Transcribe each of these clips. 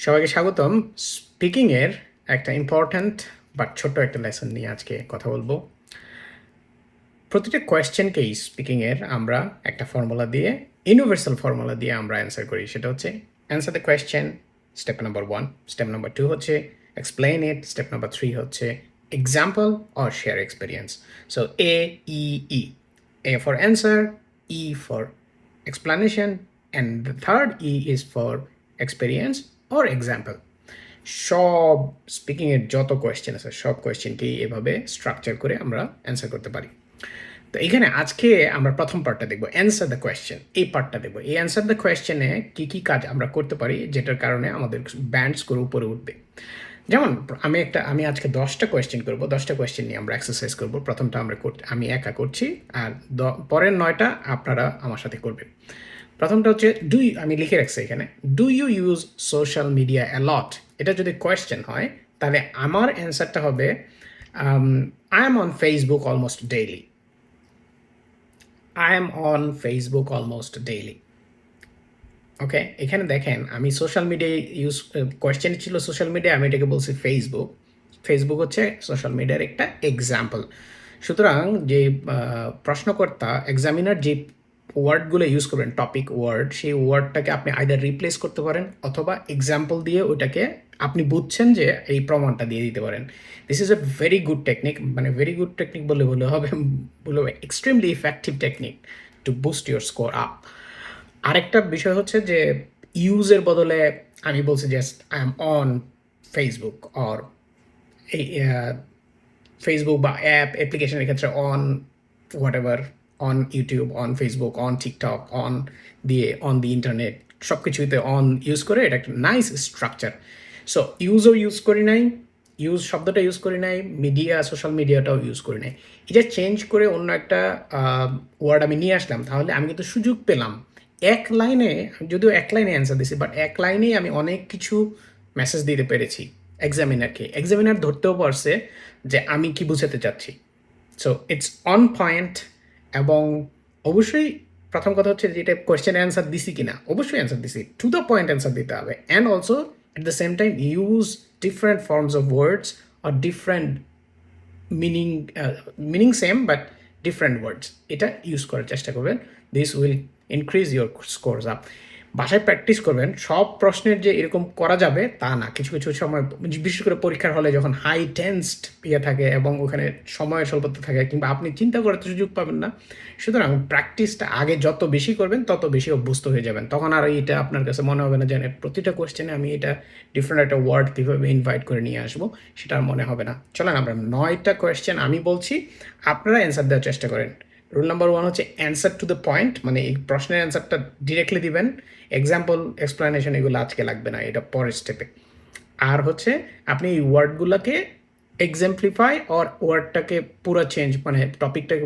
সবাইকে স্বাগতম। স্পিকিংয়ের একটা ইম্পর্ট্যান্ট বাট ছোট্ট একটা লেসন নিয়ে আজকে কথা বলবো। প্রতিটা কোয়েশ্চেনকেই স্পিকিংয়ের আমরা একটা ফর্মুলা দিয়ে, ইউনিভার্সাল ফর্মুলা দিয়ে আমরা অ্যান্সার করি। সেটা হচ্ছে answer the question, step number 1। Step number 2 হচ্ছে এক্সপ্লেইন ইট। স্টেপ নাম্বার 3 হচ্ছে example or share experience. So A E E, A for answer, E for explanation, and the third E is for experience or example. সব স্পিকিংয়ের যত question আছে সব কোয়েশ্চেনকেই এভাবে structure করে আমরা answer করতে পারি। তো এখানে আজকে আমরা প্রথম পার্টটা দেখবো, অ্যান্সার দ্য কোয়েশ্চেন। এই পার্টটা দেখবো, এই অ্যান্সার দ্য কোয়েশ্চেনে কী কী কাজ আমরা করতে পারি যেটার কারণে আমাদের ব্যান্ড স্কোর উপরে উঠবে। যেমন আমি আজকে 10টা কোয়েশ্চেন করবো, 10টা কোয়েশ্চেন নিয়ে আমরা এক্সারসাইজ করবো। প্রথমটা আমি একা করছি, আর পরের 9টা আপনারা আমার সাথে করবেন। প্রথমটা হচ্ছে আমি লিখে রাখছি এখানে, do you use social media a lot. এটা যদি কোয়েশ্চেন হয় তাহলে আমার অ্যান্সারটা হবে I am on Facebook almost daily. I am on Facebook almost daily. Okay, এখানে দেখেন আমি সোশ্যাল মিডিয়া কোয়েশ্চেন ছিল সোশ্যাল মিডিয়া, আমি এটাকে বলছি ফেসবুক। ফেসবুক হচ্ছে সোশ্যাল মিডিয়ার একটা এক্সাম্পল। সুতরাং যে প্রশ্নকর্তা এক্সামিনার যে ওয়ার্ডগুলো ইউজ করবেন, টপিক ওয়ার্ড, সেই ওয়ার্ডটাকে আপনি আইদার রিপ্লেস করতে পারেন অথবা এক্সাম্পল দিয়ে ওইটাকে আপনি বুঝছেন যে এই প্রমাণটা দিয়ে দিতে পারেন। This is a very good technique, মানে ভেরি গুড টেকনিক বলে হবে extremely effective technique two boost your score up. আরেকটা বিষয় হচ্ছে যে ইউজের বদলে আমি বলছি just I am on Facebook, or এই ফেসবুক বা অ্যাপ্লিকেশনের ক্ষেত্রে on what ever, on YouTube, on Facebook, on TikTok, on দিয়ে অন দি ইন্টারনেট, সব কিছুতে অন ইউজ করে এটা একটা নাইস স্ট্রাকচার। সো ইউজও ইউজ করি নাই, ইউজ শব্দটা ইউজ করি নাই, মিডিয়া সোশ্যাল মিডিয়াটাও ইউজ করি নাই। এটা চেঞ্জ করে অন্য একটা ওয়ার্ড আমি নিয়ে আসলাম, তাহলে আমি কিন্তু সুযোগ পেলাম এক লাইনে, যদিও এক লাইনে অ্যান্সার দিছি, বাট এক লাইনেই আমি অনেক কিছু মেসেজ দিতে পেরেছি এক্সামিনারকে। এক্সামিনার ধরতেও পারছে যে আমি কি বুঝাতে চাচ্ছি। So it's on point. এবং অবশ্যই প্রথম কথা হচ্ছে যে এটা কোয়েশ্চেন অ্যান্সার দিছি কিনা, অবশ্যই অ্যান্সার দিছি, টু দ্য পয়েন্ট অ্যান্সার দিতে হবে। And also at the same time use different forms of words or different meaning, meaning same but different words, এটা ইউজ করার চেষ্টা করবেন। This will increase your scores up. বাসায় practice করবেন। সব প্রশ্নের যে এরকম করা যাবে তা না, কিছু কিছু সময় বিশেষ করে পরীক্ষার হলে যখন হাই টেন্সড ইয়ে থাকে এবং ওখানে সময়ের স্বল্পতা থাকে কিংবা আপনি চিন্তা করতে সুযোগ পাবেন না, সুতরাং প্র্যাকটিসটা আগে যত বেশি করবেন তত বেশি অভ্যস্ত হয়ে যাবেন। তখন আর এটা আপনার কাছে মনে হবে না যে প্রতিটা কোয়েশ্চেনে আমি এটা ডিফারেন্ট একটা ওয়ার্ড কীভাবে ইনভাইট করে নিয়ে আসবো, সেটা আর মনে হবে না। চলেন আমরা 9টা কোয়েশ্চেন আমি বলছি, আপনারা অ্যান্সার দেওয়ার চেষ্টা করেন। রুল নাম্বার 1 হচ্ছে অ্যান্সার টু দ্য পয়েন্ট, মানে এই প্রশ্নের অ্যান্সারটা ডিরেক্টলি দিবেন। এক্সাম্পল এক্সপ্লেনেশন এগুলো আজকে লাগবে না, এটা পরের স্টেপে। আর হচ্ছে আপনি এই ওয়ার্ডগুলোকে এক্সাম্পলিফাই অর ওয়ার্ডটাকে পুরো চেঞ্জ, মানে টপিকটাকে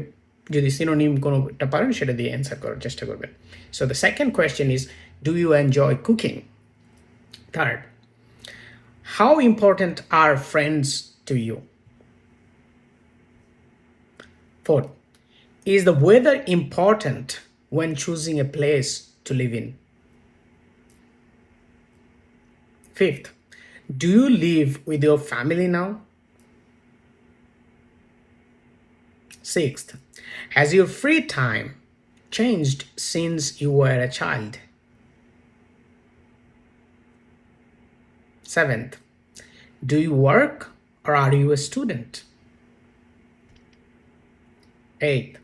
যদি সিনোনিম কোনোটা পারেন সেটা দিয়ে অ্যান্সার করার চেষ্টা করবেন। So the second question is do you enjoy cooking. Third, how important are friends to you. Fourth, is the weather important when choosing a place to live in? Fifth, do you live with your family now? Sixth, has your free time changed since you were a child? Seventh, do you work or are you a student? Eighth,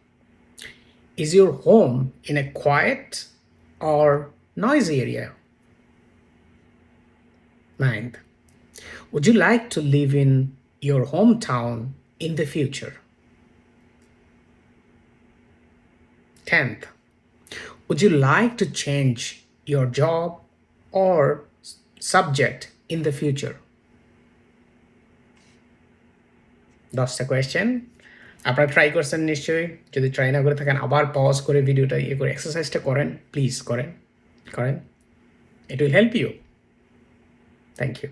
is your home in a quiet or noisy area? Ninth, would you like to live in your hometown in the future? 10th, would you like to change your job or subject in the future? 10টা question আপনারা try করছেন নিশ্চয়ই। যদি try না করে থাকেন আবার pause করে ভিডিওটা ইয়ে করে এক্সারসাইজটা করেন, প্লিজ করেন। It will help you. Thank you.